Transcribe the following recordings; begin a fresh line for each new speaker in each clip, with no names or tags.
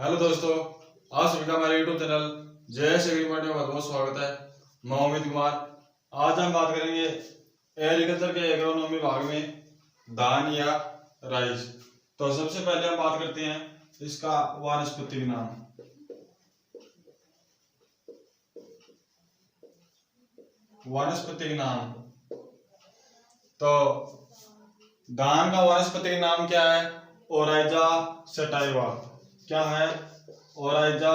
Hello दोस्तों, आप सभी का हमारे यूट्यूब चैनल जय श्री एग्रीकल्चर में बहुत बहुत स्वागत है। मैं अमित कुमार। आज हम बात करेंगे एग्रीकल्चर के एग्रोनॉमी भाग में धान या राइस। तो सबसे पहले हम बात करते हैं इसका वानस्पतिक नाम। वानस्पतिक नाम, तो धान का वानस्पतिक नाम क्या है? Oryza sativa. क्या है? Oryza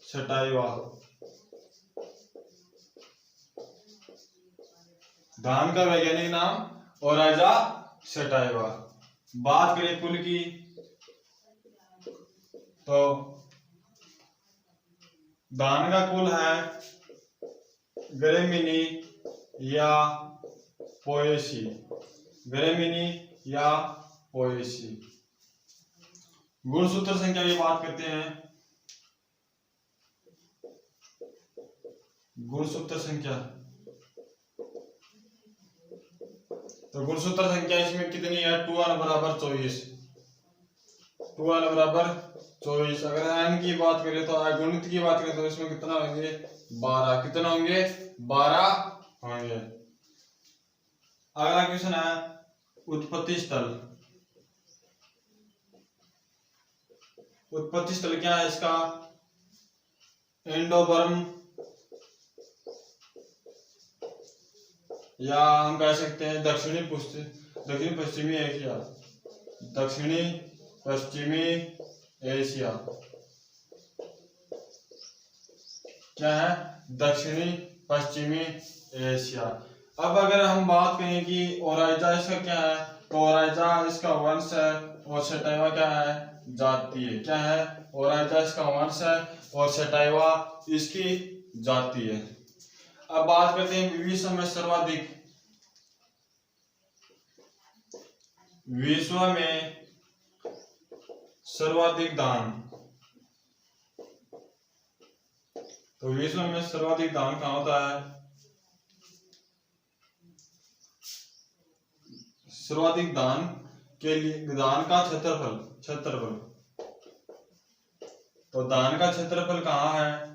sativa. धान का वैज्ञानिक नाम ओराइजा सटाइवा। बात करें कुल की, तो धान का कुल है ग्रेमिनी या पोएसी। ग्रेमिनी या पोएसी। गुणसूत्र संख्या की बात करते हैं। गुणसूत्र संख्या, तो गुणसूत्र संख्या इसमें कितनी है? 2n बराबर 24। 2n बराबर 24। अगर n की बात करें तो गुणित की बात करें तो इसमें कितना होंगे? 12। कितना होंगे? 12 होंगे। अगला क्वेश्चन है उत्पत्ति स्थल। उत्पत्ति स्थल क्या है इसका? इंडोबर्म, या हम कह सकते हैं दक्षिणी पश्चिमी एशिया। दक्षिणी पश्चिमी एशिया। क्या है? दक्षिणी पश्चिमी एशिया। अब अगर हम बात करें कि ओराइजा इसका क्या है, तो ओराइजा इसका वंश है और सटाइवा क्या है? जाति है। क्या है? ओराइजा इसका वंश है और सटाइवा इसकी जाति है। अब बात करते हैं विश्व में सर्वाधिक, विश्व में सर्वाधिक धान। तो विश्व में सर्वाधिक धान कहाँ होता है? सर्वाधिक धान के लिए धान का क्षेत्रफल। तो धान का क्षेत्रफल कहाँ है?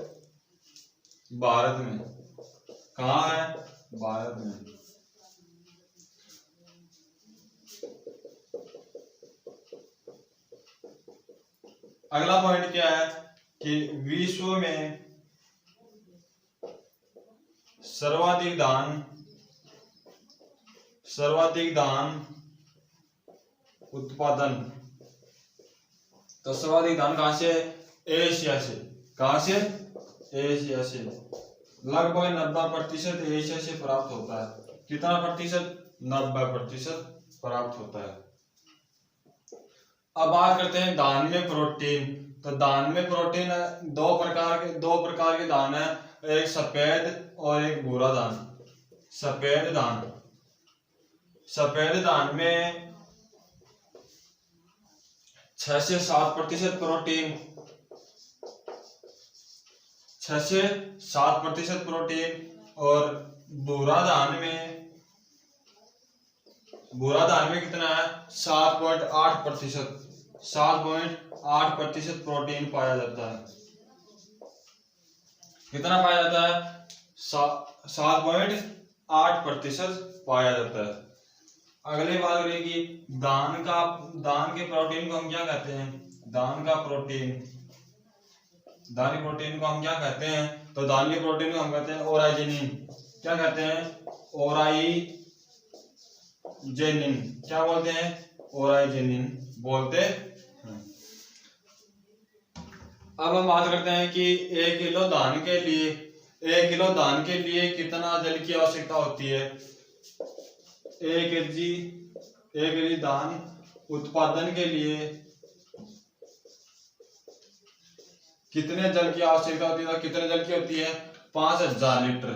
भारत में। कहाँ है? भारत में। अगला पॉइंट क्या है कि विश्व में सर्वाधिक धान उत्पादन। तो सर्वाधिक धान कहां से? एशिया से। कहां से? एशिया से। लगभग 90% एशिया से प्राप्त होता है। कितना प्रतिशत? 90% प्राप्त होता है। अब बात करते हैं धान में प्रोटीन। तो धान में प्रोटीन दो प्रकार के धान है, एक सफेद और एक भूरा धान। सफेद धान में 6 से 7% प्रोटीन। 6 से 7% प्रोटीन। और भूरा धान में कितना है? 7.8%। 7.8% प्रोटीन पाया जाता है। कितना पाया जाता है? 7.8% पाया जाता है। अगली बात करेगी धान के प्रोटीन को हम क्या कहते हैं? धान के प्रोटीन को हम क्या कहते हैं? तो धान के प्रोटीन को हम कहते हैं ओराइजेनिन। क्या कहते हैं? ओराइजेनिन। क्या बोलते हैं? ओराइजेनिन बोलते हैं। अब हम बात करते हैं कि 1 किलो धान के लिए कितना जल की आवश्यकता होती है? 1 केजी धान उत्पादन के लिए कितने जल की आवश्यकता होती है? कितने जल की होती है? 5000 लीटर।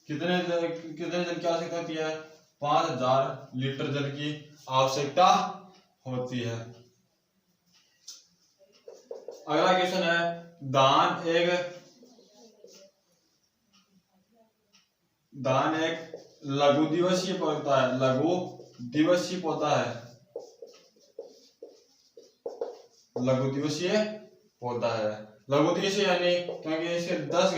कितने जल की आवश्यकता होती है? 5000 लीटर जल की आवश्यकता होती है। अगला क्वेश्चन है धान एक लघु दिवसीय पौधा है। लघु दिवसीय पौधा है। लघु दिवसीय यानी क्योंकि इसे 10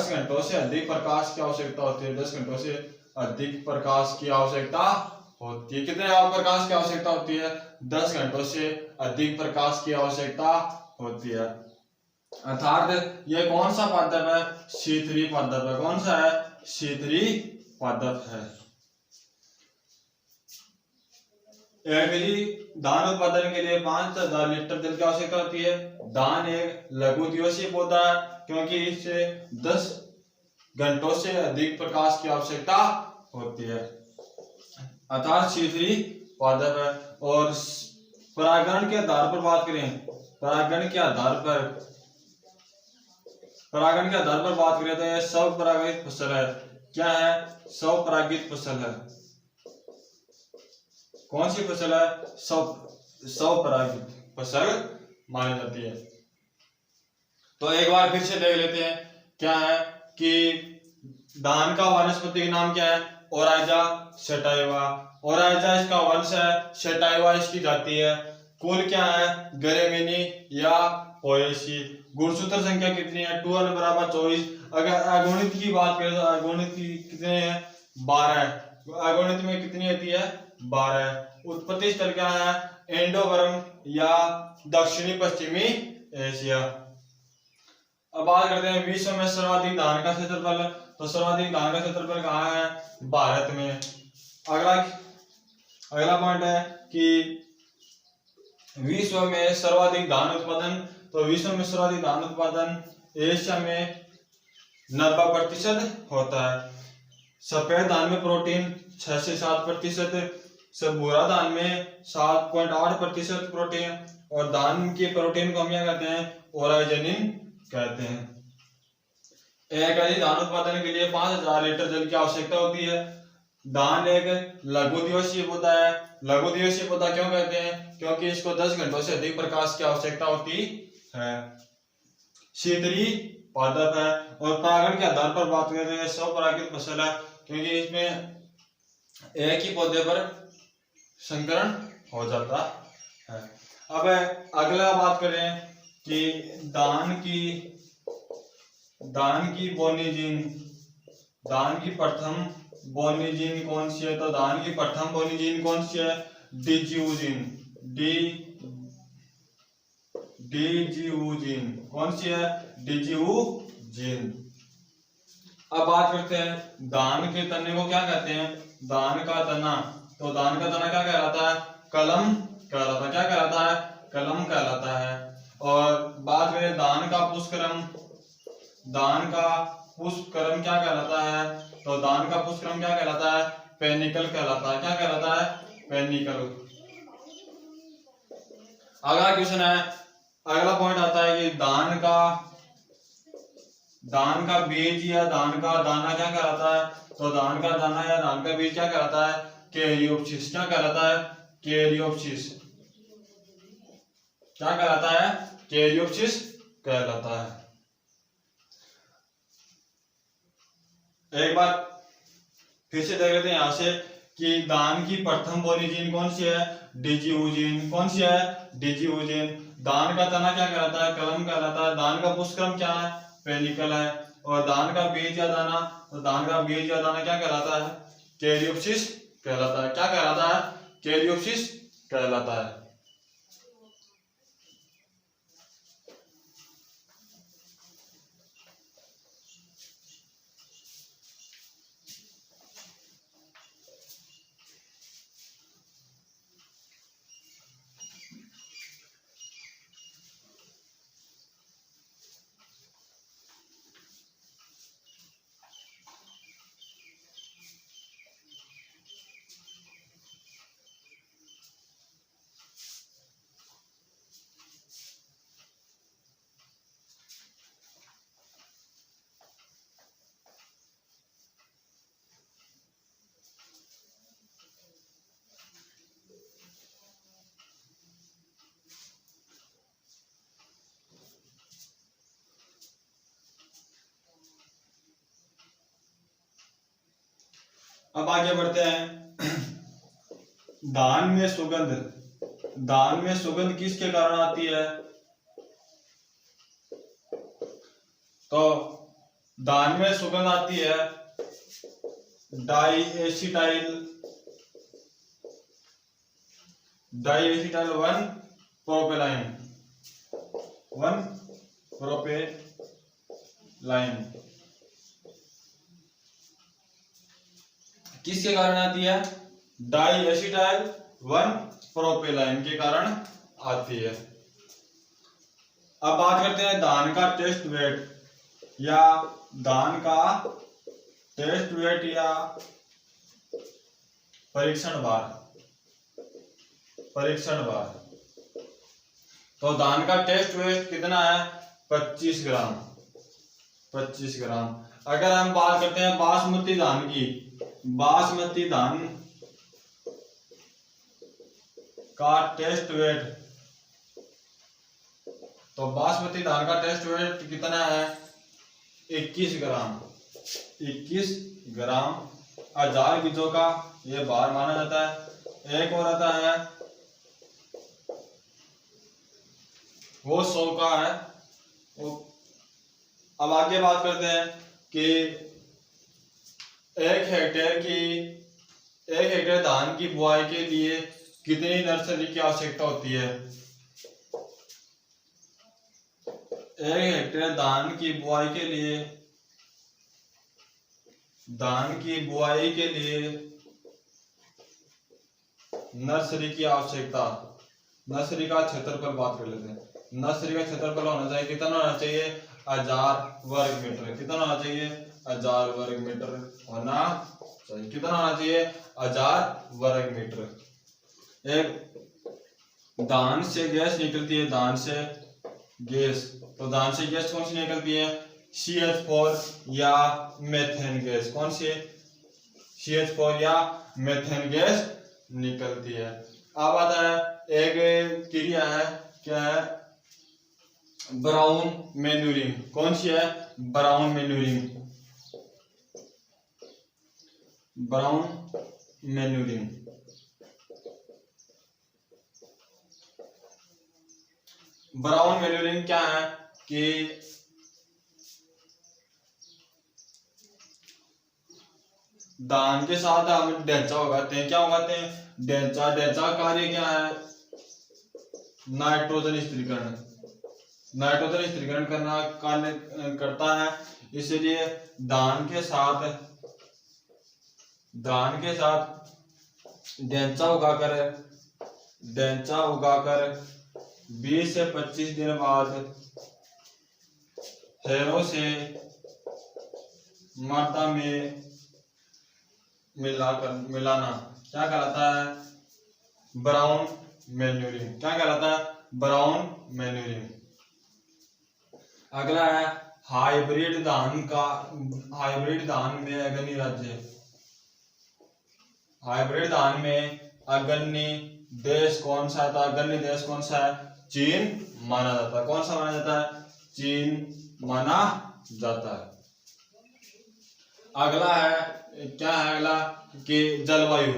घंटों से अधिक प्रकाश की आवश्यकता होती है। 10 घंटों से अधिक प्रकाश की आवश्यकता होती है। कितने प्रकाश की आवश्यकता होती है? 10 घंटों से अधिक प्रकाश की आवश्यकता होती है। अर्थात ये कौन सा पादप है? शीतली पादप है। कौन सा है? शीतली पादप है। धान उत्पादन के लिए 5000 लीटर जल की आवश्यकता होती है। धान एक लघु दिवसीय पौधा है क्योंकि इसे 10 घंटों से अधिक प्रकाश की आवश्यकता होती है, अर्थात शीतली पादप है। और परागण के आधार पर बात करें, परागण के आधार पर बात करें तो यह स्वपरागित फसल है। क्या है? स्वपरागित फसल है। कौन सी फसल है? स्वपरागित फसल मानी जाती है। तो एक बार फिर से देख लेते हैं क्या है कि धान का वानस्पतिक नाम क्या है? Oryza sativa. ओराइजा इसका वंश है, सटाइवा इसकी जाति है। कुल क्या है? गरेमिनी या पोएसी। गुणसूत्र संख्या कितनी है? 12 बराबर 24। अगर अगुणित की बात करें तो अगुणित कितने हैं? 12। अगुणित में कितनी होती है? 12। उत्पत्ति स्थल क्या है? इंडो-बर्म या दक्षिणी पश्चिमी एशिया। अब बात करते हैं विश्व में सर्वाधिक धान का क्षेत्रफल। तो सर्वाधिक धान का क्षेत्रफल कहाँ है? भारत में। अगला पॉइंट है कि विश्व में सर्वाधिक धान उत्पादन। तो विश्व में सर्वाधिक धान उत्पादन एशिया में 90% होता है। सफेद धान में प्रोटीन 6 से 7%, भूरा धान में 7.8% प्रोटीन, और धान की प्रोटीन को हम क्या कहते हैं? ओराइजनिन कहते हैं। एक धान उत्पादन के लिए 5000 लीटर जल की आवश्यकता होती है। धान एक लघु दिवसीय पौधा है। लघु दिवसीय पौधा क्यों कहते हैं? क्योंकि इसको 10 घंटों से अधिक प्रकाश की आवश्यकता होती है। शीतली पादप है। और परागण के आधार पर बात करें तो स्वपरागित फसल है क्योंकि इसमें एक ही पौधे पर संकरण हो जाता है। अब अगला बात करें कि धान की बोनी जीन, धान की प्रथम बोनी जीन कौन सी है? तो धान की प्रथम बोनी जीन कौन सी है? DGU gene. डीजीयू जीन कौन सी है? DGU gene. अब बात करते हैं धान के तने को क्या कहते हैं? धान का तना। तो धान का तना क्या कहलाता है? कलम कहलाता है। क्या कहलाता है? कलम कहलाता है। और बात करें धान का पुष्पक्रम, धान का पुष्पक्रम क्या कहलाता है? तो धान का पुष्पक्रम क्या कहलाता है? पेनिकल कहलाता है। क्या कहलाता है? पेनिकल। अगला क्वेश्चन है, अगला पॉइंट आता है कि धान का बीज या धान का दाना क्या कहलाता है? तो धान का दाना या धान का बीज क्या कहलाता है? कैरियोप्सिस। क्या कहलाता है? कैरियोप्सिस। क्या कहलाता है? कैरियोप्सिस कहलाता है। एक बार फिर से देख लेते हैं यहां से कि धान की प्रथम बोनी जीन कौन सी है? DGU gene. कौन सी है? DGU gene. धान का तना क्या कहलाता है? कलम कहलाता है। धान का पुष्पक्रम क्या है? पेनिकल है। और धान का बीज या दाना, तो धान का बीज या दाना क्या कहलाता है? कैरियोप्सिस कहलाता है। क्या कहलाता है? कैरियोप्सिस कहलाता है। अब आगे बढ़ते हैं। धान में सुगंध किसके कारण आती है? तो धान में सुगंध आती है डाई एसिटाइल 1 प्रोपेलाइन किसके कारण आती है? डाई एसिटाइल 1 प्रोपेलाइन के कारण आती है। अब बात करते हैं धान का टेस्ट वेट या परीक्षण भार। तो धान का टेस्ट वेट कितना है? 25 ग्राम। अगर हम बात करते हैं बासमती धान की, बासमती धान का टेस्ट वेट, तो बासमती धान का टेस्ट वेट कितना है? 21 ग्राम। 21 ग्राम 1000 बीजों का ये भार माना जाता है। एक और आता है वो 100 का है। अब आगे बात करते हैं कि एक हेक्टेयर धान की बुआई के लिए कितनी नर्सरी की आवश्यकता होती है? एक हेक्टेयर धान की बुआई के लिए नर्सरी की आवश्यकता, नर्सरी का क्षेत्रफल बात कर लेते हैं। नर्सरी का क्षेत्रफल होना चाहिए, कितना होना चाहिए? 1000 वर्ग मीटर। कितना होना चाहिए? 1000 वर्ग मीटर होना चाहिए। कितना होना चाहिए? 1000 वर्ग मीटर। एक धान से गैस निकलती है, धान से गैस, तो धान से गैस कौन सी निकलती है? CH4 या मेथेन गैस। कौन सी? CH4 या मेथेन गैस निकलती है। अब आता है एक क्रिया है, क्या है? Brown manuring. कौन सी है? Brown manuring. ब्राउन मैन्यूरिंग क्या है कि धान के साथ हम ढैंचा उगाते हैं। क्या उगाते हैं? ढैंचा। ढैंचा कार्य क्या है? नाइट्रोजन स्थिरीकरण करना कार्य करता है। इसलिए धान के साथ ढैंचा उगाकर 20 से 25 दिन बाद हैरों से मादा में मिलाना क्या कहलाता है? Brown manuring. क्या कहलाता है? Brown manuring. अगला है हाइब्रिड धान में अग्रणी राज्य। हाइब्रिड धान में अग्रणी देश कौन सा था? अग्रणी देश कौन सा है? चीन माना जाता है। कौन सा माना जाता है? चीन माना जाता है। अगला है, क्या है अगला? कि जलवायु।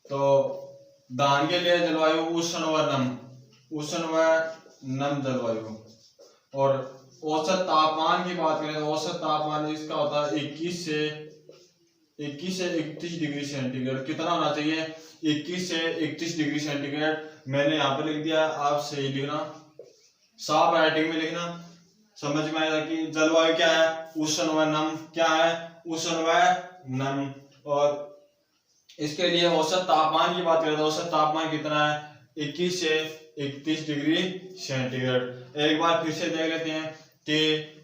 तो धान के लिए जलवायु उष्ण व नम जलवायु। और औसत तापमान की बात करें तो औसत तापमान इसका होता है 21 से 31 डिग्री सेंटीग्रेड। कितना होना चाहिए? 21 से 31 डिग्री सेंटीग्रेड। मैंने यहाँ पे लिख दिया, आप सही लिखना, साफ राइटिंग में लिखना, समझ में आएगा कि जलवायु क्या है? उष्ण व नम। क्या है? उष्ण व नम। और इसके लिए औसत तापमान की बात करें तो औसत तापमान कितना है? 21 से 31 डिग्री सेंटीग्रेड। एक बार फिर से देख लेते हैं कि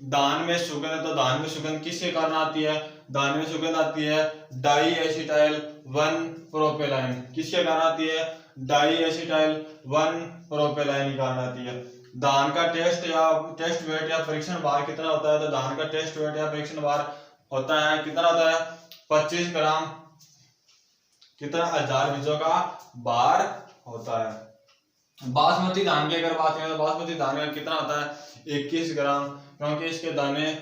धान में सुगंध है, तो धान में सुगंध किसके कारण आती है? धान में सुगंध आती है डाई एसिटाइल 1 प्रोपेलाइन। किसके कारण आती है? डाई एसिटाइल 1 प्रोपेलाइन के कारण आती है। धान का टेस्ट वेट या परीक्षण भार कितना होता है? तो धान का टेस्ट वेट या परीक्षण भार होता है, कितना होता है? 25 ग्राम। कितना? 1000 बीजों का भार होता है। बासमती धान की अगर बात करें तो बासमती धान का कितना होता है? 21 ग्राम, क्योंकि इसके दाने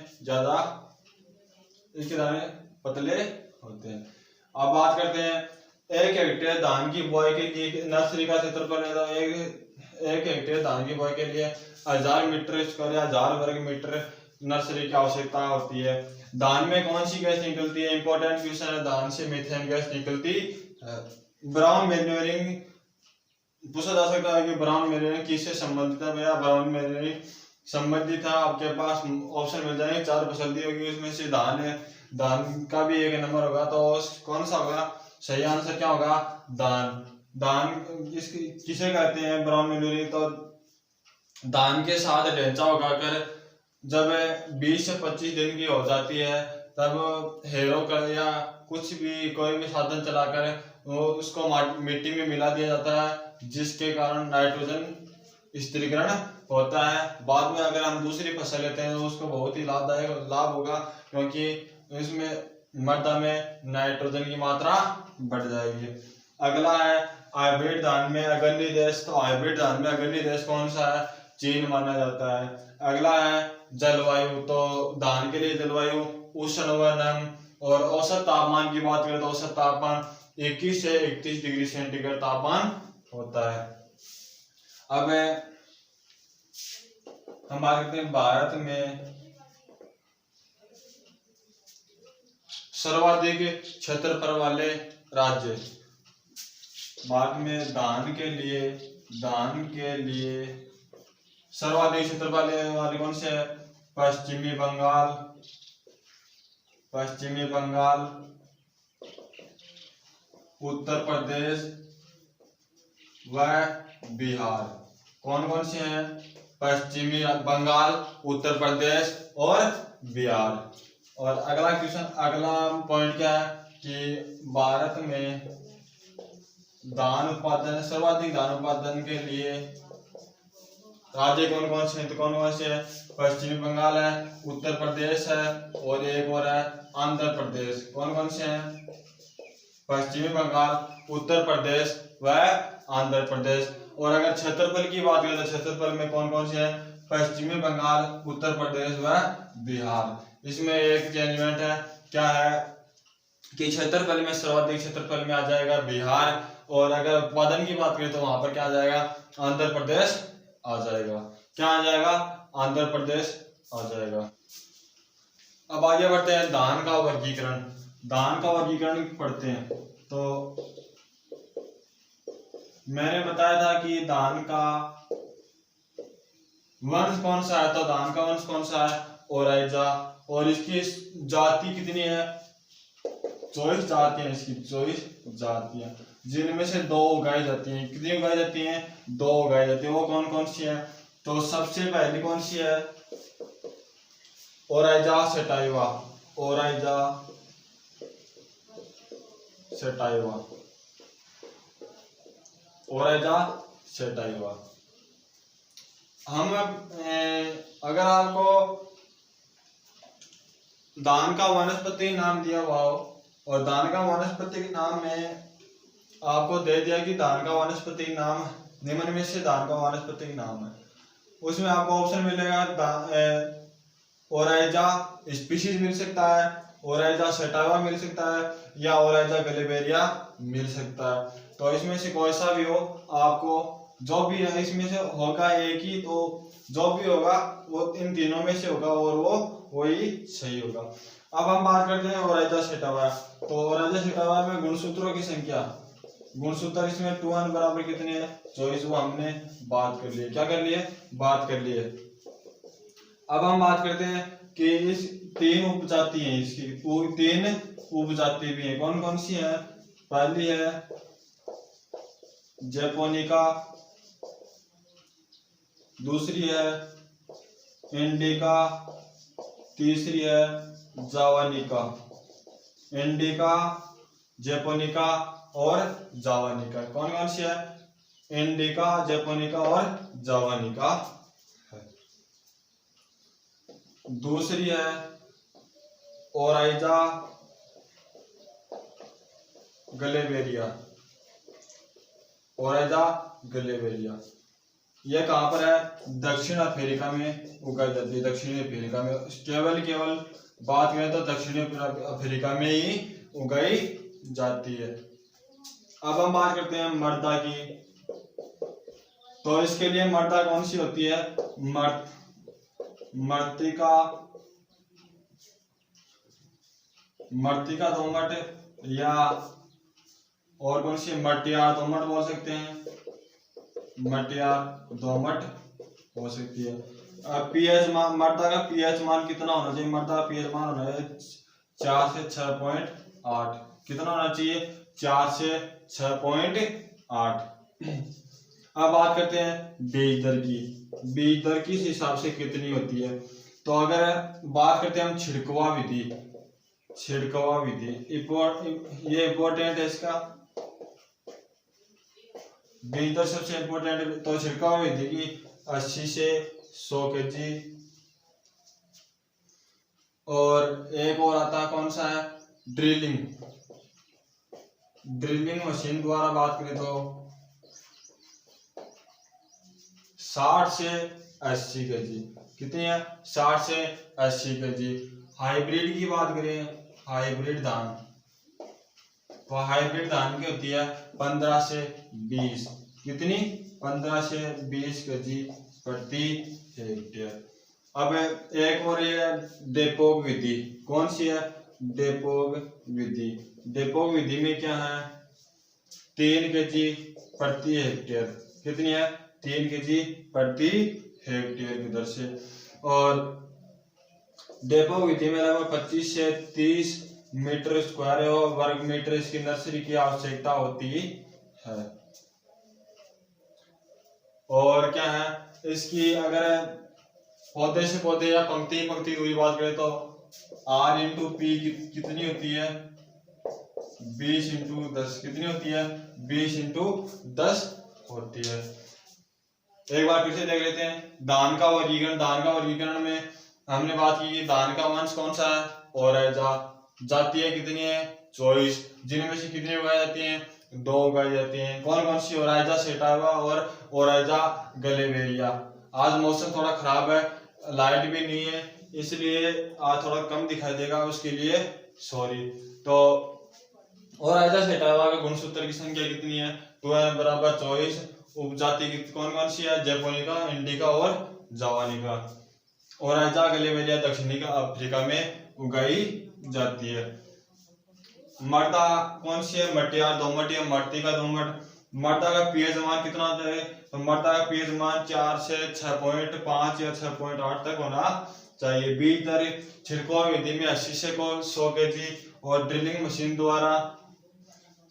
पतले होते हैं। अब बात करते हैं एक हेक्टेयर धान की बुआई के लिए नर्सरी का क्षेत्रफल है। तो एक 1 हेक्टेयर धान की बुआई के लिए 1000 मीटर स्क्वायर या 1000 वर्ग मीटर नर्सरी की आवश्यकता होती है। धान में कौन सी गैस निकलती है? इंपॉर्टेंट क्वेश्चन है। धान से मीथेन गैस निकलती है। ब्राउन मैन्योरिंग पूछा जा सकता है कि ब्राउन मैन्योरिंग किससे संबंधित है? भैया ब्राउन मैन्योरिंग संबंधित है, आपके पास ऑप्शन मिल जाएंगे, 4 फसल दी होगी, उसमें से धान है, धान का भी 1 नंबर होगा, तो कौन सा होगा? सही आंसर क्या होगा? धान। धान किसे कहते हैं ब्राउन मैन्योरिंग? तो धान के साथ ढेंचा उगाकर जब 20 से 25 दिन की हो जाती है तब हेरो कर या कुछ भी कोई भी साधन चलाकर वो उसको मिट्टी में मिला दिया जाता है, जिसके कारण नाइट्रोजन स्थिरीकरण होता है। बाद में अगर हम दूसरी फसल लेते हैं तो उसको बहुत ही लाभदायक लाभ होगा, क्योंकि इसमें मृदा में नाइट्रोजन की मात्रा बढ़ जाएगी। अगला है हाइब्रिड धान में अग्रणी देश। तो हाइब्रिड धान में अग्रणी देश कौन सा है? चीन माना जाता है। अगला है जलवायु। तो धान के लिए जलवायु उष्ण व नम, और औसत तापमान की बात करें तो औसत तापमान 21 से 31 डिग्री सेंटीग्रेड तापमान होता है। अब हम बात करते हैं भारत में सर्वाधिक क्षेत्रफल वाले राज्य। भारत में धान के लिए सर्वाधिक क्षेत्रफल वाले कौन से? पश्चिमी बंगाल, उत्तर प्रदेश व बिहार। कौन कौन से हैं? पश्चिमी बंगाल, उत्तर प्रदेश और बिहार। और अगला क्वेश्चन, अगला पॉइंट क्या है कि भारत में धान उत्पादन, सर्वाधिक धान उत्पादन के लिए राज्य कौन कौन से हैं? तो कौन कौन से हैं? पश्चिमी बंगाल है, उत्तर प्रदेश है और एक और है आंध्र प्रदेश। कौन कौन से हैं? पश्चिमी बंगाल, उत्तर प्रदेश व आंध्र प्रदेश। और अगर क्षेत्रफल की बात करें तो क्षेत्रफल में कौन कौन से हैं? पश्चिमी बंगाल, उत्तर प्रदेश व बिहार। इसमें एक चेंजमेंट है, क्या है कि क्षेत्रफल में सर्वाधिक क्षेत्रफल में आ जाएगा बिहार, और अगर उत्पादन की बात करें तो वहां पर क्या आ जाएगा? आंध्र प्रदेश आ जाएगा। क्या आ जाएगा? आंध्र प्रदेश आ जाएगा। अब आगे बढ़ते हैं धान का वर्गीकरण। धान का वर्गीकरण पढ़ते हैं। तो मैंने बताया था कि धान का वंश कौन सा है? तो धान का वंश कौन सा है? ओराइजा। और इसकी जाति कितनी है? 24 जातियां, इसकी 24 जातियां, जिनमें से 2 उगाई जाती हैं। कितनी उगाई जाती हैं? 2 उगाई जाती है। वो कौन कौन सी है? तो सबसे पहली कौन सी है? Oryza sativa. Oryza sativa, Oryza sativa. हम अगर आपको धान का वनस्पति नाम दिया हुआ हो और धान का वनस्पति के नाम में आपको दे दिया कि धान का वनस्पति नाम निम्न में से धान का वनस्पति नाम है, उसमें आपको ऑप्शन मिलेगा ओराइजा स्पीशीज मिल सकता है, ओराइजा सेटाइवा मिल सकता है, या ओराइजा गलेबेरिया मिल सकता है। तो इसमें से कोई सा भी हो, आपको जो भी है इसमें से होगा एक ही, तो जो भी होगा वो इन तीनों में से होगा और वो वही सही होगा। अब हम बात करते हैं ओराइजा सेटाइवा। तो ओराइजा सेटाइवा में गुणसूत्रों की संख्या, गुणसूत्र इसमें 2n बराबर कितने हैं? 24। वो हमने बात कर लिए, क्या कर लिए? बात कर लिए। अब हम बात करते हैं कि इस 3 उपजाति हैं, इसकी 3 उपजाति भी है। कौन कौन सी है? पहली है जैपोनिका, दूसरी है इंडिका, तीसरी है जावानिका। इंडिका, जैपोनिका और जावानिका। कौन कौन सी है? इंडिका, जैपोनिका और जावानिका है। दूसरी है ओराइजा गलेबेरिया। ओराइजा गलेबेरिया यह कहां पर है? दक्षिण अफ्रीका में उगाई जाती है। दक्षिणी अफ्रीका में, केवल बात करें तो दक्षिणी अफ्रीका में ही उगाई जाती है। अब हम बात करते हैं मृदा की। तो इसके लिए मर्दा कौन सी होती है, मर्तिका दोमट, या और कौन सी मटियार दोमट बोल सकते हैं, मटियार दोमट हो सकती है। पीएच मान, मर्दा का पीएच मान कितना होना चाहिए, मर्दा का पीएच मान होना चाहिए 4 से 6.8। कितना होना चाहिए, 4 से 6.8। अब बात करते हैं बीज दर की। बीज दर किस हिसाब से कितनी होती है, तो अगर बात करते हैं हम छिड़कवा विधि, ये इंपॉर्टेंट है इसका, बीज दर सबसे इंपॉर्टेंट है। तो छिड़काव विधि की 80 से 100 kg, और एक और आता है कौन सा है, ड्रिलिंग मशीन द्वारा बात करें तो 60 से 80 kg। कितनी है, 60 से 80 kg। हाइब्रिड की बात करें, हाइब्रिड धान, तो हाइब्रिड धान की होती है 15 से 20। कितनी, 15 से 20 kg प्रति हेक्टेयर। अब एक और ये डेपोग विधि, कौन सी है, डेपोग विधि। डेपोग विधि में क्या है, 3 kg प्रति हेक्टेयर। कितनी है, 3 kg प्रति हेक्टेयर की दर से। और डेपोग विधि में लगभग 25 से 30 मीटर स्क्वायर वर्ग मीटर इसकी नर्सरी की आवश्यकता होती है। और क्या है इसकी, अगर पौधे से पौधे या पंक्ति पंक्ति दूरी बात करें तो R इंटू पी कितनी होती है, 20 इंटू 10। कितनी होती है, 20 इंटू 10 होती है। एक बार फिर से देख लेते हैं धान का वर्गीकरण। धान का वर्गीकरण में हमने बात की कि धान का वंश कौन सा है, ओरैजा। जातियां कितनी है, 24, जिनमें से कितनी उगाई जाती हैं, 2 उगाई जाती हैं। कौन कौन सी, ओरैजा सेटावा और ओरैजा गलेवेरिया। आज मौसम थोड़ा खराब है, लाइट भी नहीं है, इसलिए आज थोड़ा कम दिखाई देगा, उसके लिए सॉरी। तो ओरैजा सेटावा का गुणसूत्र की संख्या कितनी है, 12 बराबर 24। उपजाति कौन कौन सी है, जैपोनिका, इंडिका और जावानिका। ओरैजा गलेवेरिया दक्षिणी अफ्रीका में उगाई जाती है। मर्दा कौन सी है, मटियार दोमट या मर्तिका दोमट। मर्दा का पीएच मान कितना होता है, तो मर्दा का पीएच मान 4 से 6.5 या 6.8 तक होना चाहिए। बीज दर छिड़काव विधि में 80 से 100 kg, और ड्रिलिंग मशीन द्वारा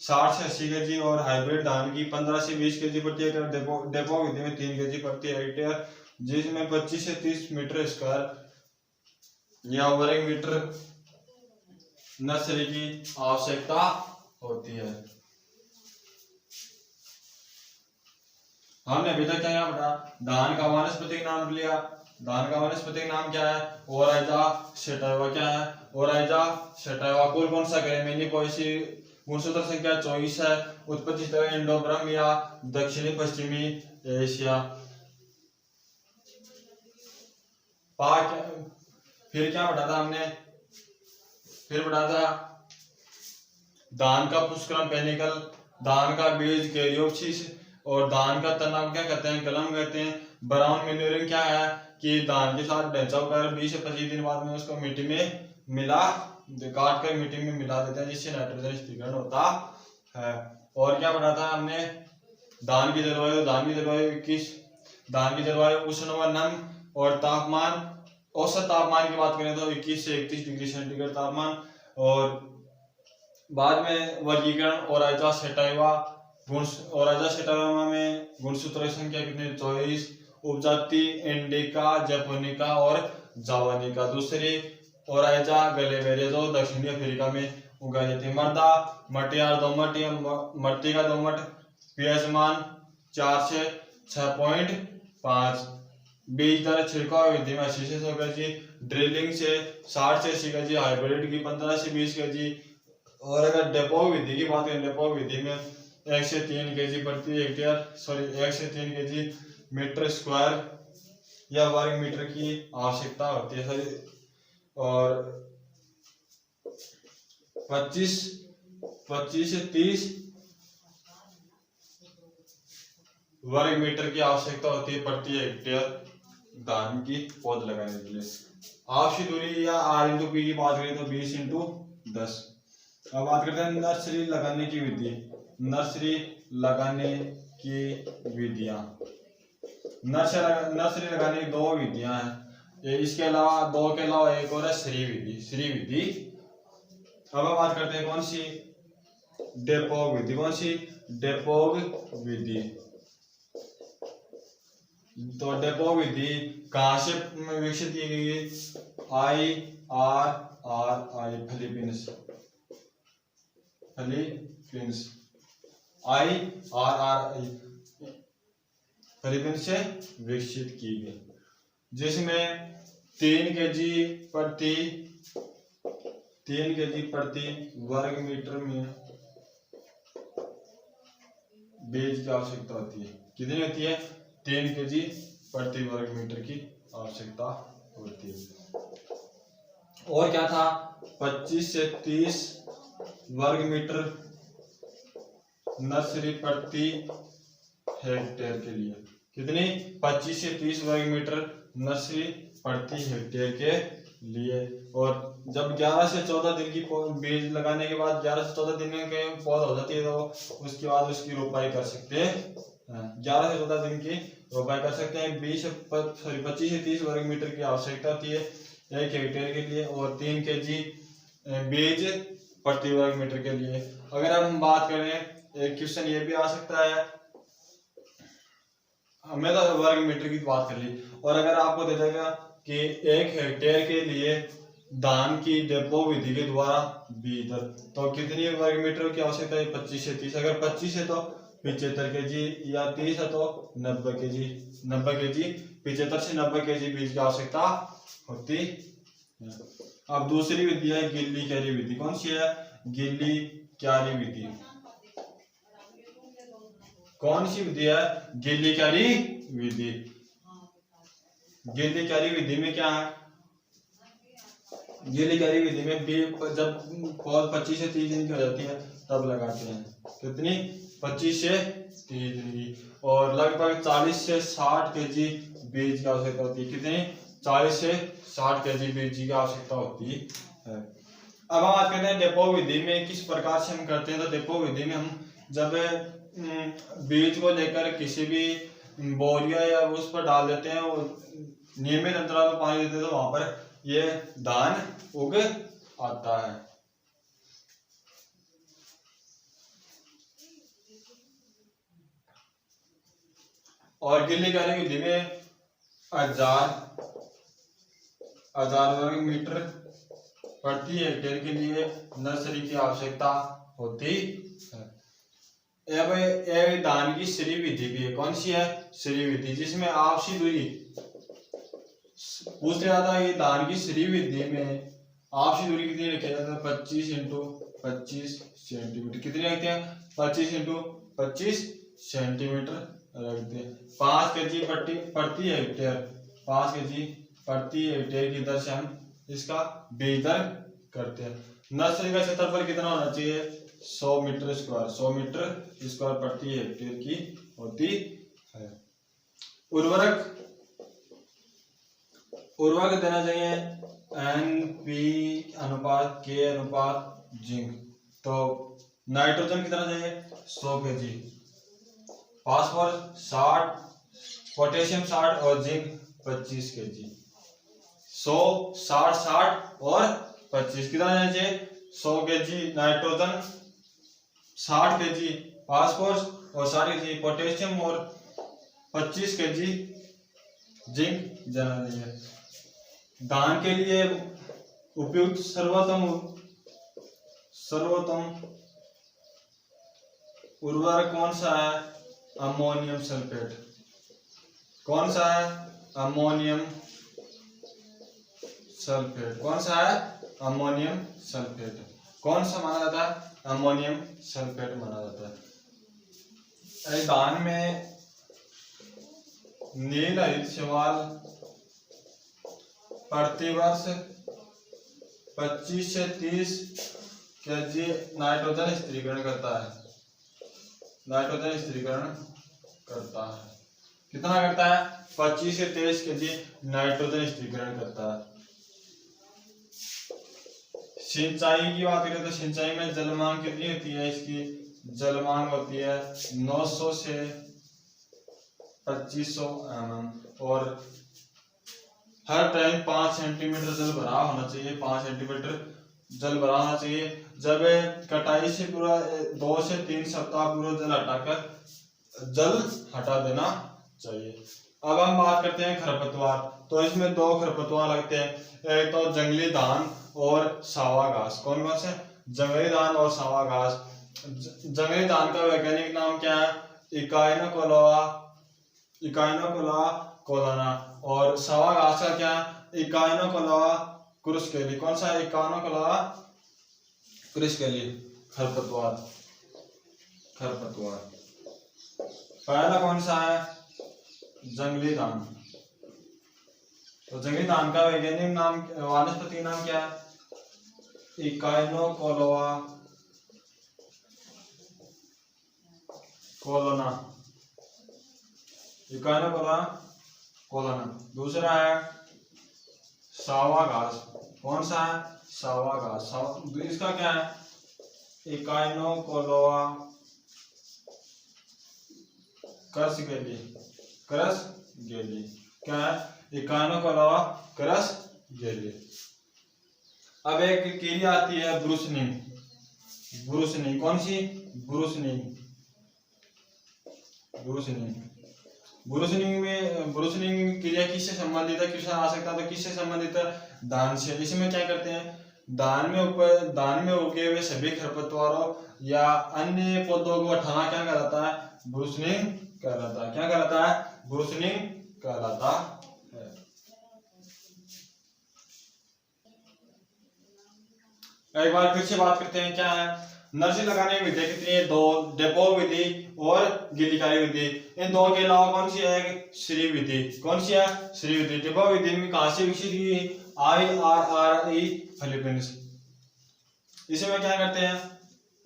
60 से 80 kg, और हाइब्रिड धान की 15 से 20 kg प्रति हेक्टेयर। डेपो विधि में 3 kg प्रति हेक्टेयर, जिसमें 25 से 30 मीटर स्क्वायर या वर्ग मीटर नर्सरी की आवश्यकता होती है। हमने अभी तक क्या पढ़ा, धान का वानस्पतिक नाम लिया। धान का वानस्पतिक नाम क्या है, ओरैजा सेटावा। क्या है, ओरैजा सेटावा। कुल कौन सा ग्रामीणी पॉलिसी, गुणसूत्र संख्या 24 है। उत्पत्ति स्थल इंडो ब्रह्म या दक्षिणी पश्चिमी एशिया। फिर क्या पढ़ा था हमने, फिर पढ़ा था धान का पुष्करम पेनिकल, धान का बीज कैरियोप्सिस, और धान का तना क्या कहते हैं, कलम कहते हैं। ब्राउन मैन्योरिंग क्या है कि धान के साथ ढैंचा कर 20 से 25 दिन बाद में उसको मिट्टी में काट कर मिट्टी में मिला देते हैं, जिससे नाइट्रोजन स्थिरीकरण होता है। और क्या पढ़ा था हमने, धान की जलवायु। धान की जलवायु उष्ण व नम, और तापमान, औसत तापमान की बात करें तो 21 से 31 डिग्री सेंटीग्रेड तापमान। और बाद में वर्गीकरण ओरैजा सेटावा। ओरैजा सेटावा में गुणसूत्र संख्या कितनी, 24। उपजाति इंडिका, जैपोनिका और जावानिका। दूसरी ओरैजा गलेवेरिया, जो दक्षिणी अफ्रीका में उगाई जाती है। मर्दा मटियार दोमट या मर्तिका दोमट। पीएच मान 4 से 6.5। बीज दर छिड़काव विधि में 80 से 100 kg, ड्रिलिंग से 60 से 80 kg, हाइब्रिड की 15 से 20 kg। और अगर डेपो विधि की बात करें, डेपो विधि में 1 से 3 kg प्रति हेक्टेयर, 1 से 3 kg मीटर स्क्वायर या वर्ग मीटर की आवश्यकता होती है। और 25 से 30 वर्ग मीटर की आवश्यकता होती है प्रति हेक्टेयर धान की पौध लगाने के लिए। आवश्यक दूरी या R इंटू पी की बात करें तो 20 इंटू 10। अब बात करते हैं नर्सरी लगाने की विधि। नर्सरी लगाने की विधियां, नर्सरी लगाने की दो विधियां हैं। इसके अलावा दो के अलावा एक और है श्री विधि। श्री विधि अब हम बात करते हैं कौन सी, डेपोग विधि। कौन सी, डेपोग विधि। तो डेपोग विधि कहां से विकसित की गई? IRRI Philippines, Philippines, IRRI Philippines से विकसित की गई, जिसमें 3 kg प्रति वर्ग मीटर में बीज की आवश्यकता होती है। कितनी होती है? 3 kg प्रति वर्ग मीटर की आवश्यकता होती है। और क्या था? 25 से 30 वर्ग मीटर नर्सरी प्रति हेक्टेयर के लिए। कितनी? 25 से 30 वर्ग मीटर नर्सरी प्रति हेक्टेयर के लिए। और जब 11 से 14 दिन की बीज लगाने के बाद 11 से 14 दिन के पौध हो जाती है तो उसके बाद उसकी रोपाई कर सकते हैं। 11 से 14 दिन की रोपाई कर सकते हैं। 25 से 30 वर्ग मीटर की आवश्यकता होती है 1 हेक्टेयर के लिए और 3 kg बीज प्रति वर्ग मीटर के लिए। अगर हम बात करें, एक क्वेश्चन ये भी आ सकता है, हमने तो वर्ग मीटर की बात कर ली, और अगर आपको दे देगा कि 1 हेक्टेयर के लिए धान की डेपोग विधि के द्वारा बीज दर, तो कितनी वर्ग मीटर की आवश्यकता है? 25 से 30। अगर 25 है तो 75 kg या 30 है तो 90 kg। 90 kg 75 से 90 kg बीज की आवश्यकता होती है। अब दूसरी विधि है गिल्ली क्यारी विधि। कौन सी है? गिल्ली क्यारी विधि। कौन सी विधि है? गिल्ली क्यारी विधि। गिल्ली क्यारी विधि में क्या है? गिल्ली क्यारी विधि में जब पौध 25 से 30 दिन की हो जाती है तब लगाते हैं। कितनी? 25 से 30 दिन की। और लगभग 40 से 60 kg बीज की आवश्यकता होती है। कितनी? 40 से 60 kg बीज की आवश्यकता होती है। अब हम बात करते हैं डेपोग विधि में किस प्रकार से हम करते हैं। तो डेपोग विधि में हम जब बीज को लेकर किसी भी बोरिया या उस पर डाल देते हैं और नियमित अंतराल पर पानी देते हैं तो वहां पर ये धान उग आता है। और गिल्ली क्यारी विधि में 1000 वर्ग मीटर प्रति हेक्टेयर के लिए नर्सरी की आवश्यकता होती है। अब धान की श्री विधि भी है। कौन सी है? श्री विधि, जिसमें आवश्यक दूरी पूछ लिया था। ये धान की श्री विधि में आवश्यक दूरी कितनी रखी जाती है? 25 इंटू 25 सेंटीमीटर। कितनी रखते हैं? 25 इंटू 25 सेंटीमीटर रखते हैं। 5 kg प्रति हेक्टेयर, 5 kg प्रति हेक्टेयर की दर से हम इसका बीज दर करते हैं। नर्सरी का क्षेत्रफल कितना होना चाहिए? 100 मीटर स्क्वायर। 100 मीटर स्क्वायर प्रति हेक्टेयर की होती है। उर्वरक देना चाहिए NP अनुपात K अनुपात जिंक। तो नाइट्रोजन कितना चाहिए? 100 kg, फास्फोरस 60, पोटेशियम 60 और जिंक 25 kg। 100, 60, 60 और 25 कितना देना चाहिए? 100 kg नाइट्रोजन, 60 kg फास्फोरस और 60 kg पोटेशियम और 25 kg जिंक देना चाहिए। धान के लिए उपयुक्त सर्वोत्तम उर्वरक कौन सा है? Ammonium sulphate. कौन सा है? Ammonium sulphate. कौन सा है? Ammonium sulphate. कौन सा माना जाता है? अमोनियम सल्फेट माना जाता है। धान में नील हरित शैवाल प्रतिवर्ष 25 से 30 kg नाइट्रोजन स्थिरीकरण करता है। नाइट्रोजन स्थिरीकरण करता है। कितना करता है? 25 से 23 केजी नाइट्रोजन स्थिरीकरण करता है। सिंचाई की बात करें तो सिंचाई में जल मांग कितनी होती है? इसकी जल मांग होती है 900 से 2500 mm और हर टाइम 5 सेंटीमीटर जल भरा होना चाहिए। 5 सेंटीमीटर जल भरा होना चाहिए। जब कटाई से पूरा 2 से 3 सप्ताह पूरा जल हटा देना चाहिए। अब हम बात करते हैं खरपतवार। तो इसमें 2 खरपतवार लगते हैं, एक तो जंगली धान और सावा घास। कौन कौन से? जंगली धान और सावा घास। जंगली धान का वैज्ञानिक नाम क्या है? इकाइनोकोला कोलाना। और सावा घास का क्या है? इकाइनोकोला क्रुस्केली। कौन सा? इकाइनोकोला क्रुस्केली। खरपतवार पहला कौन सा है? जंगली धान। तो जंगली धान का वैज्ञानिक नाम, वानस्पतिक नाम क्या है? इकाइनोकोला कोलाना। इकाइनोकोला कोलाना। दूसरा है सावा घास। कौन सा है? सावा घास। इसका क्या है? इकाइनोकोला क्रसगेली। क्या है? इकाइनोकोला क्रसगेली। अब एक कीड़ी आती है ब्रूसनी। कौन सी? ब्रूसनी क्रिया किससे संबंधित है? क्वेश्चन आ सकता है। तो किससे संबंधित है? धान से। इसमें क्या करते हैं? धान में उगे हुए सभी खरपतवारों या अन्य पौधों को हटाना क्या कहलाता है? ब्रूसनिंग कहलाता है। क्या कहलाता है? ब्रूसनिंग कहलाता है। एक बार फिर से बात करते हैं, क्या है? नर्सरी लगाने की विधि कितनी है? 2, डेपो विधि और गिलिकारी विधि। इन दो के अलावा कौन सी है? श्री विधि। कौन सी है? श्री विधि। डेपो विधि में कहां से विकसित हुई? IRRI Philippines. इसमें क्या करते हैं?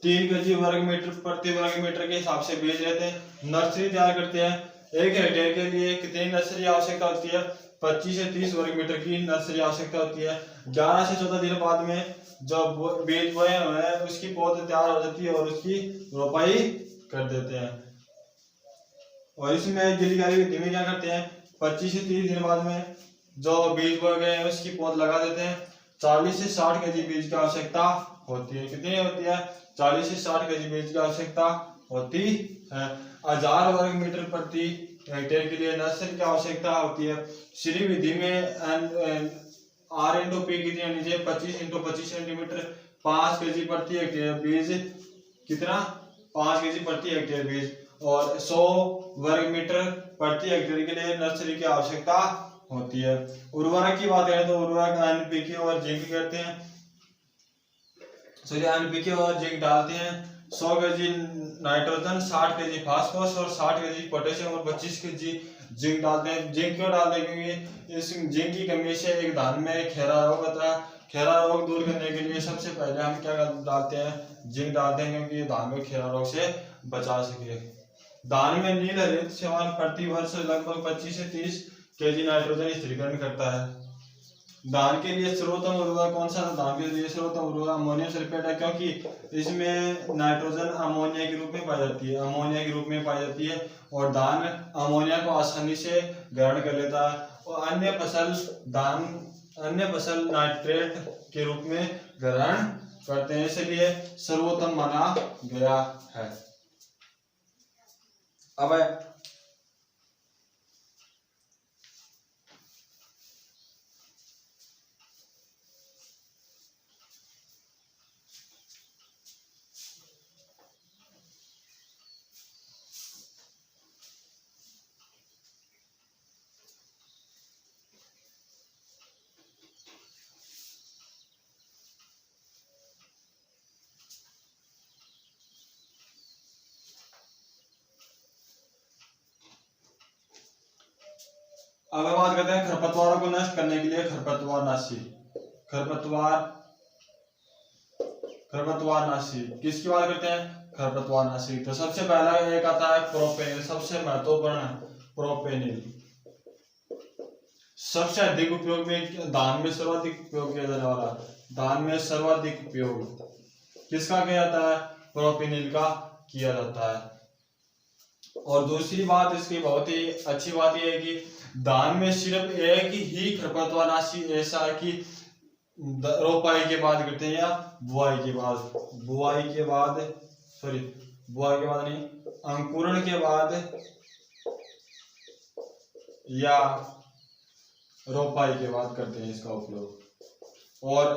3 केजी प्रति वर्ग मीटर के हिसाब से बीज लेते हैं, नर्सरी तैयार करते हैं। 1 हेक्टेयर के लिए कितनी नर्सरी आवश्यकता होती है? 25 से 30 वर्ग मीटर की नर्सरी आवश्यकता होती है। 11 से 14 दिन बाद में जब बीज बोए हुए हैं उसकी पौध तैयार हो जाती है और उसकी रोपाई कर देते हैं। और इसमें गिलिकारी विधि में क्या करते हैं? 25 से 30 दिन बाद में जो बीज बोए गए हैं उसकी पौध लगा देते हैं। 40 से 60 केजी बीज की आवश्यकता होती है। कितनी होती है? 40 से 60 केजी बीज की आवश्यकता होती है। 1000 वर्ग मीटर प्रति हेक्टेयर के लिए नर्सरी की आवश्यकता होती है। श्री विधि में R/P कितनी होनी चाहिए? 25 × 25 सेंटीमीटर। 5 केजी प्रति हेक्टेयर बीज। कितना? 5 केजी प्रति हेक्टेयर बीज। और 100 वर्ग मीटर प्रति हेक्टेयर के लिए नर्सरी की आवश्यकता होती है। उर्वरक की बात करें तो उर्वरक NPK और जिंक करते हैं। NPK और जिंक डालते हैं। 100 केजी नाइट्रोजन, 60 केजी फास्फोरस और 60 केजी पोटेशियम और 25 केजी जिंक डालते हैं। जिंक क्यों डालते हैं? क्योंकि इस जिंक की कमी से एक धान में खेरा रोग होता है। खेरा रोग दूर करने के लिए सबसे पहले हम क्या डालते हैं? जिंक डालते हैं, क्योंकि धान को खेरा रोग से बचा सके। धान में नील हरित शैवाल प्रति वर्ष लगभग 25 से 30 केजी नाइट्रोजन स्थिरीकरण करता है। धान के लिए सर्वोत्तम उर्वरक कौन सा? धान के लिए सर्वोत्तम उर्वरक अमोनियम सल्फेट है, क्योंकि इसमें नाइट्रोजन अमोनिया के रूप में पाई जाती है और धान अमोनिया को आसानी से ग्रहण कर लेता है। और अन्य फसल नाइट्रेट के रूप में ग्रहण करते हैं, इसलिए सर्वोत्तम माना गया है। अब बात करते हैं खरपतवारों को नष्ट करने के लिए खरपतवारनाशी किसकी बात करते हैं? खरपतवारनाशी। तो सबसे पहला एक आता है प्रोपेनिल, सबसे महत्वपूर्ण प्रोपेनिल। सबसे अधिक उपयोग में धान में सर्वाधिक उपयोग किया जाने वाला, धान में सर्वाधिक उपयोग किसका किया जाता है? प्रोपेनिल का किया जाता है। और दूसरी बात इसकी बहुत ही अच्छी बात यह है कि धान में सिर्फ एक ही खरपतवारनाशी ऐसा है कि रोपाई के बाद करते हैं या बुआई के बाद, बुआई के बाद सॉरी बुआई के बाद नहीं, अंकुरण के बाद या रोपाई के बाद करते हैं इसका उपयोग। और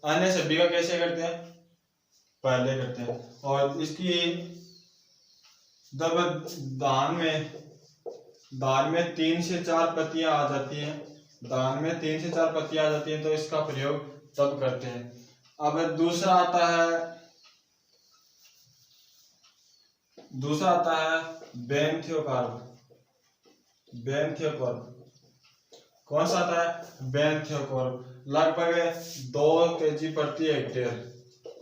अन्य सभी का कैसे करते हैं? पहले करते हैं। और इसकी जब धान में 3 से 4 पत्तियां आ जाती हैं, धान में 3 से 4 पत्तियां आ जाती हैं, तो इसका प्रयोग तब करते हैं। अब दूसरा आता है बेंथियोकार्प। कौन सा आता है? बेंथियोकार्प। लगभग 2 kg प्रति हेक्टेयर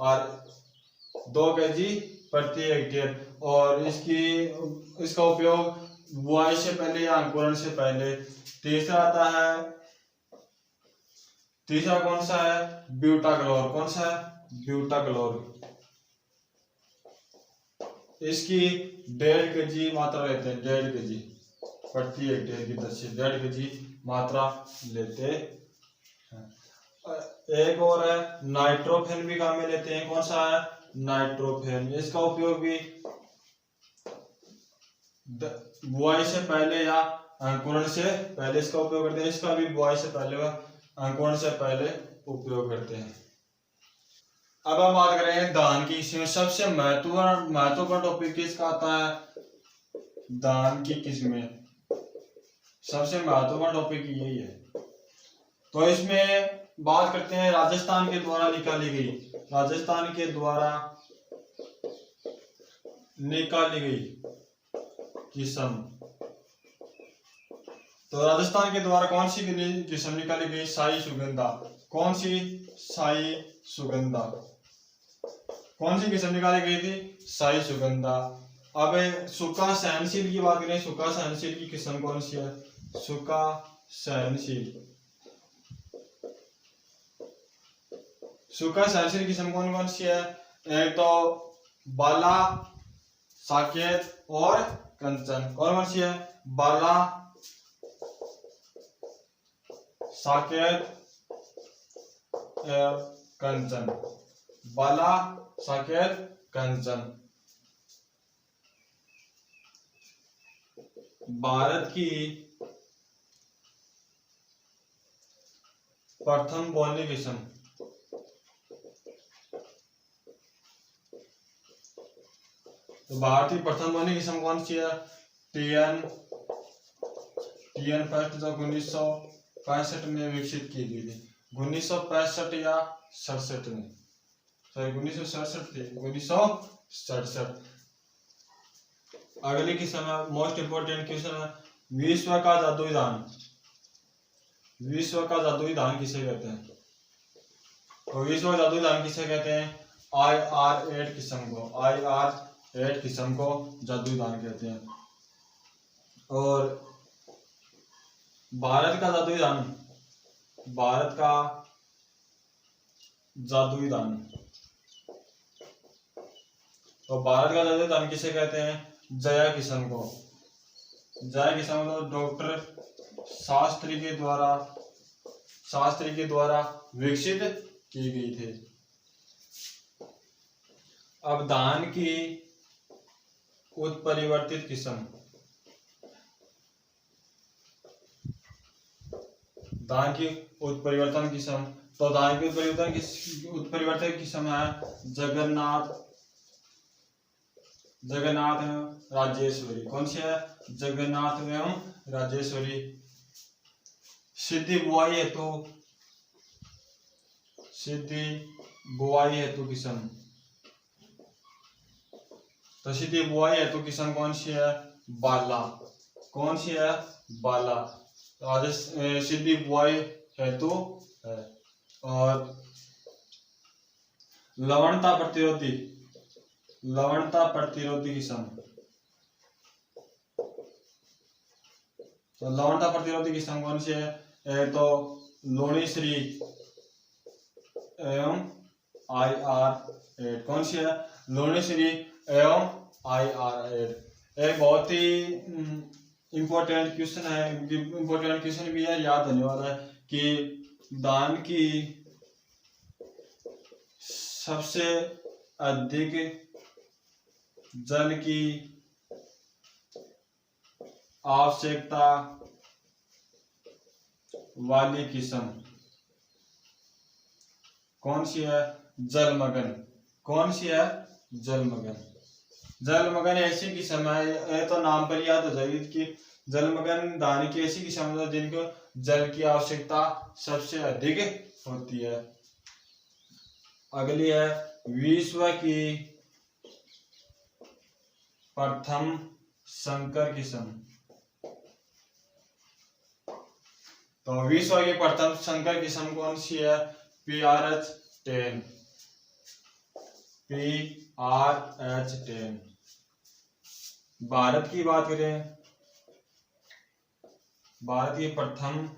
और 2 kg प्रति हेक्टेयर। और इसका उपयोग बुआई से पहले या अंकुरण से पहले। तीसरा कौन सा है? ब्यूटाक्लोर। कौन सा है? ब्यूटाक्लोर। इसकी 1.5 kg मात्रा लेते हैं, 1.5 kg प्रति हेक्टेयर की दर से 1.5 kg मात्रा लेते हैं। एक और है नाइट्रोफेन भी काम में लेते हैं। कौन सा है? नाइट्रोफेन। इसका उपयोग भी बुआई से पहले या अंकुरण से पहले इसका उपयोग करते हैं। इसका भी बुआई से पहले व अंकुरण से पहले उपयोग करते हैं। अब हम बात करेंगे धान की किस्में। सबसे महत्वपूर्ण टॉपिक किसका आता है? धान की किस्में। सबसे महत्वपूर्ण टॉपिक यही है। तो इसमें बात करते हैं राजस्थान के द्वारा निकाली गई किस्म। तो राजस्थान के द्वारा कौन सी किस्म निकाली गई? साई सुगंधा। कौन सी? साई सुगंधा। कौन सी किस्म निकाली गई थी? साई सुगंधा। अब सूखा सहनशील की बात करें, सूखा सहनशील की किस्म कौन सी है? सूखा सहनशील किस्म कौन सी है? एक तो बाला, साकेत और कंचन। कौन सी है? बाला, साकेत, कंचन। बाला, साकेत, कंचन। भारत की प्रथम बोनी किस्म। तो भारत की प्रथम बोनी किस्म कौन सी है? टीएन फर्स्ट, जो 1965 में विकसित की गई थी। 1965 या 67 में, सॉरी 1967 थी, 1967। अगली किस्म है मोस्ट इंपोर्टेंट क्वेश्चन है, विश्व का जादुई धान। विश्व का जादुई धान किसे कहते हैं? तो विश्व का जादुई धान किसे कहते हैं? IR8 किस्म को, IR8 किस्म को जादुई धान कहते हैं। और भारत का जादुई धान, भारत का जादुई धान, तो भारत का जादुई धान किसे कहते हैं? जया किस्म को। जया किस्म को डॉक्टर शास्त्री के द्वारा विकसित की गई थी। अब धान की उत्परिवर्तित किस्म, धान की उत्परिवर्तन किस्म, तो धान की उत्परिवर्तन किस्म है जगन्नाथ एवं राजेश्वरी। कौन सी है? जगन्नाथ एवं राजेश्वरी। सीधी बुआई हेतु किस्म, तो सीधी बुआई हेतु किस्म कौन सी है? बाला। कौन सी है? बाला। सीधी बुआई हेतु है। और लवणता प्रतिरोधी लवणता प्रतिरोधी किस्म। तो लवणता प्रतिरोधी किस्म कौन सी है? तो लूणी श्री एवं IR8। कौन सी है? लूणी श्री एवं IR8। एक बहुत ही इम्पोर्टेंट क्वेश्चन है, इम्पोर्टेंट क्वेश्चन भी है, याद होने वाला है कि धान की सबसे अधिक जल की आवश्यकता वाली किस्म कौन सी है? जलमग्न। कौन सी है? जलमग्न। जलमग्न ऐसी किस्म है, ये तो नाम पर याद हो जाएगी कि जलमग्न धान की ऐसी किस्म है जिनको जल की आवश्यकता सबसे अधिक होती है। अगली है विश्व की प्रथम संकर किस्म। तो विश्व की प्रथम संकर किस्म कौन सी है? PRH10। PRH10। भारत की बात करें, भारत की प्रथम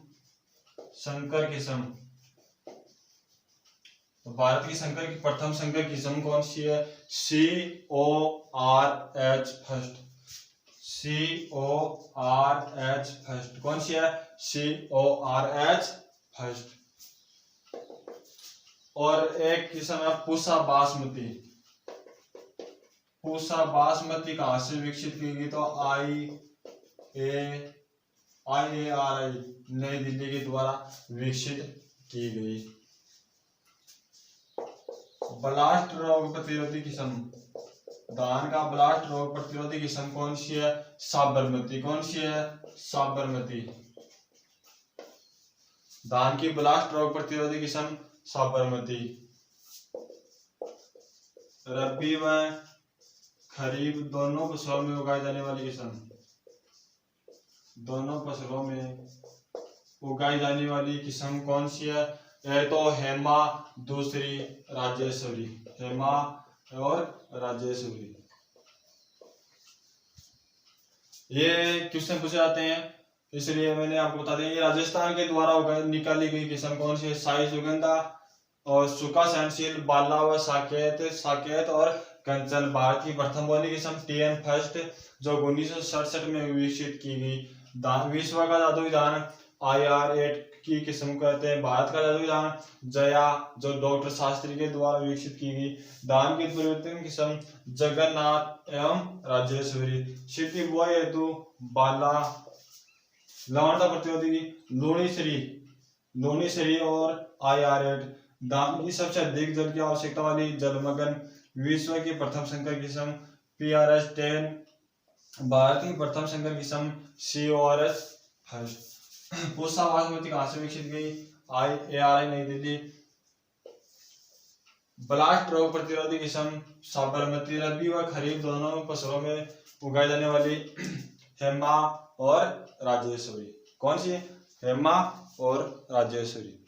संकर किस्म, तो भारत की प्रथम संकर किस्म कौन सी है? CORH first. CORH first. कौन सी है? CORH first. और एक किस्म है पूसा बासमती। पूसा बासमती कहाँ से विकसित की गई? तो IARI नई दिल्ली के द्वारा विकसित की गई। ब्लास्ट रोग प्रतिरोधी किस्म, धान का ब्लास्ट रोग प्रतिरोधी किस्म कौन सी है? साबरमती। कौन सी है? साबरमती। धान की ब्लास्ट रोग प्रतिरोधी किस्म साबरमती। रबी व खरीफ दोनों फसलों में उगाई जाने वाली किस्म, दोनों फसलों में उगाई जाने वाली किस्म कौन सी है? यह तो हेमा, दूसरी राजेश्वरी। हेमा और राजेश्वरी। ये क्वेश्चन पूछे जाते हैं, इसलिए मैंने आपको बता दिया। ये राजस्थान के द्वारा निकाली गई किस्म कौन सी है? साई सुगंधा और सुखा सहनशील, बाला व साकेत और कंचन। भारत की प्रथम बोली किस्म TN फर्स्ट जो 1967 में विकसित की गई। विश्व का जादुई धान IR8 की किस्म कहते हैं। भारत का जादुई धान जया जो डॉक्टर शास्त्री के द्वारा विकसित की गई। धान की परिवर्तन किस्म जगन्नाथ एवं राजेश्वरी। सिद्धि बुआई हेतु बाला। लवणता प्रतिरोधी लूणी श्री और IR8। धान की सबसे अधिक जल की आवश्यकता वाली जलमग्न। विश्व की प्रथम संकर किस्म PRH10। भारत की प्रथम संकर किस्म CORH फर्स्ट। पूसा बासमती कहाँ से विकसित गई? IARI नई दिल्ली। ब्लास्ट रोग प्रतिरोधी किस्म साबरमती। रबी व खरीफ दोनों फसलों में उगाई जाने वाली हेमा और राजेश्वरी। कौन सी? हेमा और राजेश्वरी।